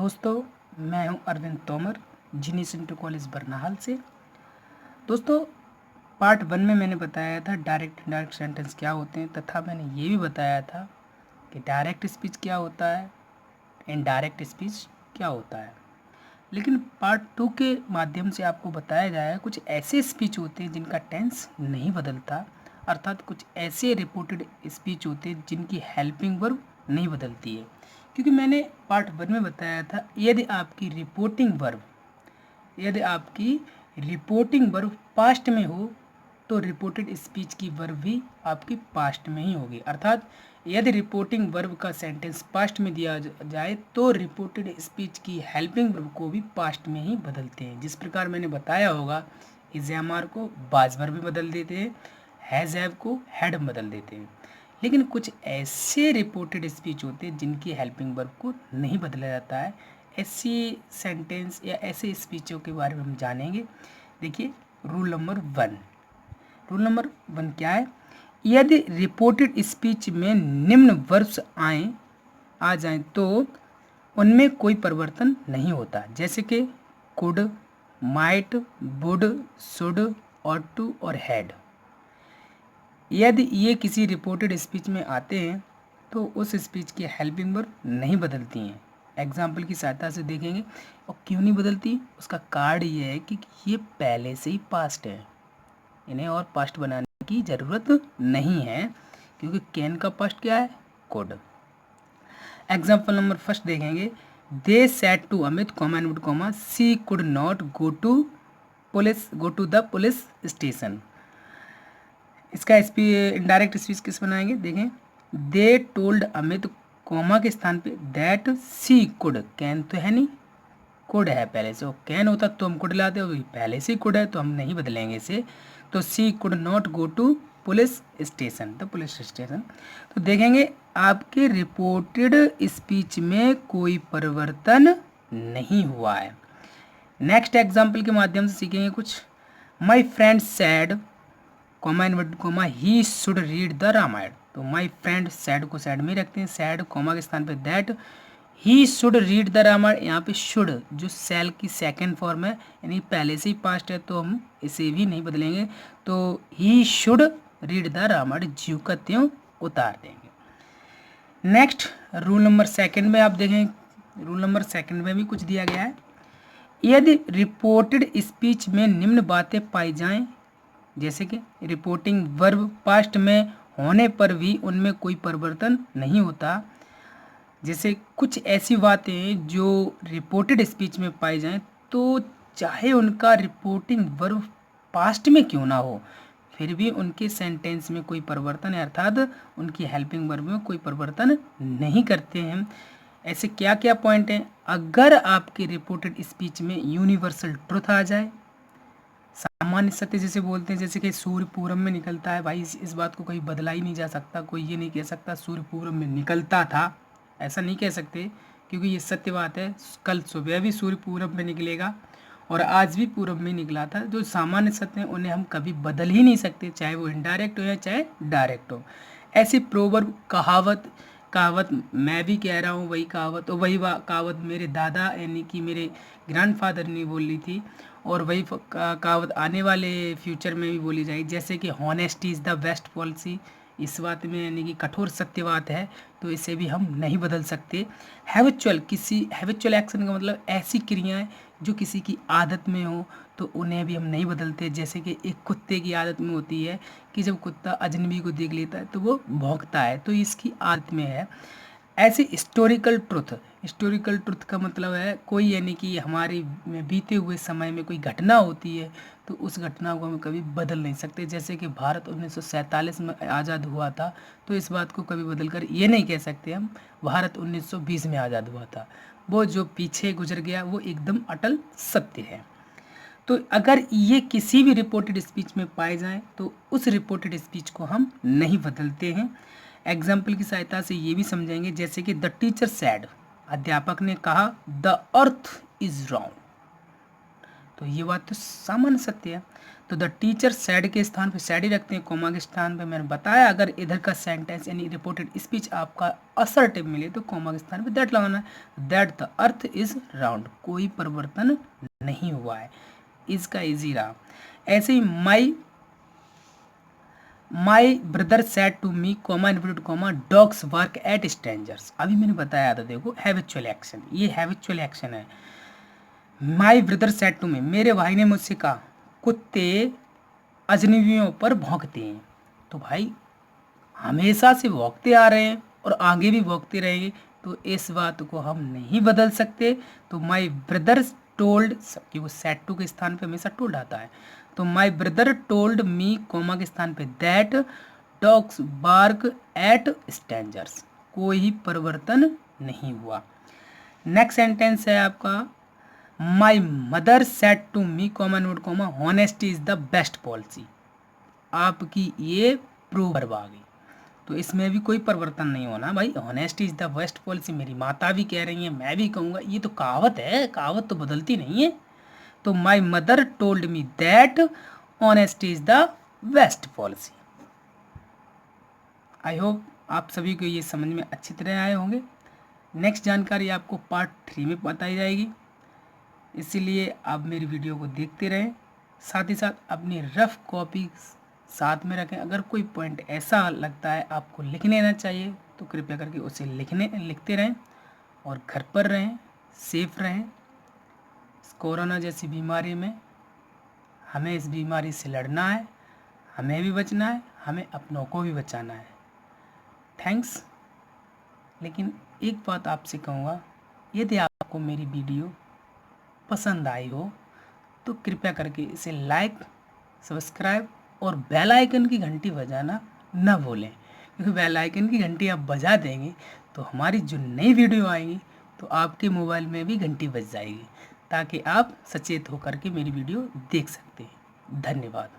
दोस्तों, मैं हूं Arvind Tomar, genius inter college Barnahal से। दोस्तों, पार्ट 1 में मैंने बताया था डायरेक्ट इनडायरेक्ट सेंटेंस क्या होते हैं, तथा मैंने ये भी बताया था कि डायरेक्ट स्पीच क्या होता है, इनडायरेक्ट स्पीच क्या होता है। लेकिन पार्ट 2 के माध्यम से आपको बताया जाएगा कुछ ऐसे स्पीच होते हैं जिनका टेंस नहीं बदलता, अर्थात कुछ ऐसे रिपोर्टेड स्पीच होते हैं जिनकी हेल्पिंग वर्ब नहीं बदलती है। क्योंकि मैंने पार्ट 1 में बताया था यदि आपकी रिपोर्टिंग वर्ब पास्ट में हो तो रिपोर्टेड स्पीच की वर्ब भी आपकी पास्ट में ही होगी। अर्थात यदि रिपोर्टिंग वर्ब का सेंटेंस पास्ट में दिया जाए तो रिपोर्टेड स्पीच की हेल्पिंग वर्ब को भी पास्ट में ही बदलते हैं। जिस प्रकार मैंने बताया होगा, इज़-एम-आर को बाज वर्ब में बदल देते हैं, हैज़ हैव को हैड में बदल देते हैं। लेकिन कुछ ऐसे रिपोर्टेड स्पीच होते हैं जिनकी हेल्पिंग वर्ब को नहीं बदला जाता है। ऐसी सेंटेंस या ऐसे स्पीचों के बारे में हम जानेंगे। देखिए, रूल नंबर 1 क्या है? यदि रिपोर्टेड स्पीच में निम्न वर्ब्स आ जाएं तो उनमें कोई परिवर्तन नहीं होता, जैसे कि could, might, would, should, ought to और हैड। यदि ये किसी रिपोर्टेड स्पीच में आते हैं तो उस स्पीच की हेल्पिंग वर्ब नहीं बदलती हैं। एग्जाम्पल की सहायता से देखेंगे। और क्यों नहीं बदलती? उसका कारण ये है कि ये पहले से ही पास्ट है, इन्हें और पास्ट बनाने की ज़रूरत नहीं है, क्योंकि कैन का पास्ट क्या है? कुड। एग्जाम्पल नंबर 1 देखेंगे। They said to Amit comma and would comma she could not go to the police station. इसका इनडायरेक्ट स्पीच किस बनाएंगे? देखें, दे टोल्ड अमित कॉमा के स्थान पे दैट सी कुड। कैन तो है नहीं, कुड है पहले से। कैन होता तो हम कुड लाते, हो पहले से कुड है तो हम नहीं बदलेंगे इसे। तो she could not go to police station, तो पुलिस स्टेशन। तो देखेंगे आपके रिपोर्टेड स्पीच में कोई परिवर्तन नहीं हुआ है। नेक्स्ट एग्जाम्पल के माध्यम से सीखेंगे कुछ। My friend said comma inverted comma he should read the Ramayana. तो माई फ्रेंड सैड को सैड में रखते हैं, सैड कॉमा के स्थान पे that he should read the Ramayana. यहाँ पे शुड जो सेल की सेकंड फॉर्म है, यानी पहले से ही पास्ट है, तो हम इसे भी नहीं बदलेंगे। तो he should read the Ramayana ज्यों का त्यों उतार देंगे। नेक्स्ट रूल नंबर 2 में आप देखें, रूल नंबर 2 में भी कुछ दिया गया है। यदि रिपोर्टेड स्पीच में निम्न बातें पाई जाएं, जैसे कि रिपोर्टिंग वर्ब पास्ट में होने पर भी उनमें कोई परिवर्तन नहीं होता, जैसे कुछ ऐसी बातें जो रिपोर्टेड स्पीच में पाई जाएं तो चाहे उनका रिपोर्टिंग वर्ब पास्ट में क्यों ना हो, फिर भी उनके सेंटेंस में कोई परिवर्तन है, अर्थात उनकी हेल्पिंग वर्ब में कोई परिवर्तन नहीं करते हैं। ऐसे क्या क्या पॉइंट हैं? अगर आपके रिपोर्टेड स्पीच में यूनिवर्सल ट्रुथ आ जाए, सामान्य सत्य जैसे बोलते हैं, जैसे कि सूर्य पूरब में निकलता है, भाई इस बात को कहीं बदला ही नहीं जा सकता। कोई ये नहीं कह सकता सूर्य पूरब में निकलता था, ऐसा नहीं कह सकते, क्योंकि ये सत्य बात है। कल सुबह भी सूर्य पूरब में निकलेगा और आज भी पूरब में निकला था। जो सामान्य सत्य हैं उन्हें हम कभी बदल ही नहीं सकते, चाहे वो इनडायरेक्ट हो या चाहे डायरेक्ट हो। ऐसे प्रोवर्ब, कहावत मैं भी कह रहा हूँ वही कहावत, और वही कहावत मेरे दादा यानी कि मेरे ग्रैंडफादर ने बोली थी, और वही कहावत आने वाले फ्यूचर में भी बोली जाएगी, जैसे कि honesty is the best policy. इस बात में यानी कि कठोर सत्य बात है, तो इसे भी हम नहीं बदल सकते। हैबिचुअल एक्शन का मतलब ऐसी क्रियाएं जो किसी की आदत में हो तो उन्हें भी हम नहीं बदलते। जैसे कि एक कुत्ते की आदत में होती है कि जब कुत्ता अजनबी को देख लेता है तो वो भौंकता है, तो इसकी आदत में है। ऐसे हिस्टोरिकल ट्रुथ का मतलब है कोई यानी कि हमारे बीते हुए समय में कोई घटना होती है तो उस घटना को हम कभी बदल नहीं सकते। जैसे कि भारत 1947 में आज़ाद हुआ था, तो इस बात को कभी बदल कर ये नहीं कह सकते हम भारत 1920 में आज़ाद हुआ था। वो जो पीछे गुजर गया वो एकदम अटल सत्य है। तो अगर ये किसी भी रिपोर्टेड स्पीच में पाए जाएं तो उस रिपोर्टेड स्पीच को हम नहीं बदलते हैं। एग्जाम्पल की सहायता से ये भी समझेंगे, जैसे कि द टीचर सैड, अध्यापक ने कहा द अर्थ इज राउंड। तो ये बात तो सामान्य सत्य है। तो द टीचर सैड के स्थान पे सैड ही रखते हैं, कॉमा के स्थान पे मैंने बताया अगर इधर का सेंटेंस यानी रिपोर्टेड स्पीच आपका असर्टिव मिले तो कॉमा के स्थान पे दैट लगाना है। That the earth is round, कोई परिवर्तन नहीं हुआ है, इसका इजी रहा। ऐसे ही my brother said to me comma inverted comma dogs bark at strangers, अभी मैंने बताया था देखो हैबिचुअल एक्शन, ये हैबिचुअल एक्शन है। My brother said to me, मेरे भाई ने मुझसे कहा कुत्ते अजनबियों पर भौंकते हैं। तो भाई हमेशा से भौंकते आ रहे हैं और आगे भी भौंकते रहेंगे, तो इस बात को हम नहीं बदल सकते। तो माई ब्रदर टोल्ड, क्योंकि सैड टू के स्थान पे हमेशा टोल्ड आता है, तो my brother told me comma के स्थान पे that dogs bark at strangers, कोई परिवर्तन नहीं हुआ। नेक्स्ट सेंटेंस है आपका my mother said to me comma note comma honesty is the best policy, आपकी ये प्रूव वर्ब आ गई, तो इसमें भी कोई परिवर्तन नहीं होना भाई। Honesty is the best policy मेरी माता भी कह रही है, मैं भी कहूँगा, ये तो कहावत है, कहावत तो बदलती नहीं है। तो my mother told me that honesty is the best policy. I hope आप सभी को ये समझ में अच्छी तरह आए होंगे। नेक्स्ट जानकारी आपको पार्ट 3 में बताई जाएगी, इसीलिए आप मेरी वीडियो को देखते रहें, साथ ही साथ अपनी रफ कॉपी साथ में रखें। अगर कोई पॉइंट ऐसा लगता है आपको लिख लेना चाहिए तो कृपया करके उसे लिखते रहें और घर पर रहें, सेफ रहें। कोरोना जैसी बीमारी में हमें इस बीमारी से लड़ना है, हमें भी बचना है, हमें अपनों को भी बचाना है। थैंक्स। लेकिन एक बात आपसे कहूँगा, यदि आपको मेरी वीडियो पसंद आई हो तो कृपया करके इसे लाइक, सब्सक्राइब और बेल आइकन की घंटी बजाना न भूलें, क्योंकि बेल आइकन की घंटी आप बजा देंगे तो हमारी जो नई वीडियो आएगी तो आपके मोबाइल में भी घंटी बज जाएगी, ताकि आप सचेत होकर के मेरी वीडियो देख सकते हैं। धन्यवाद।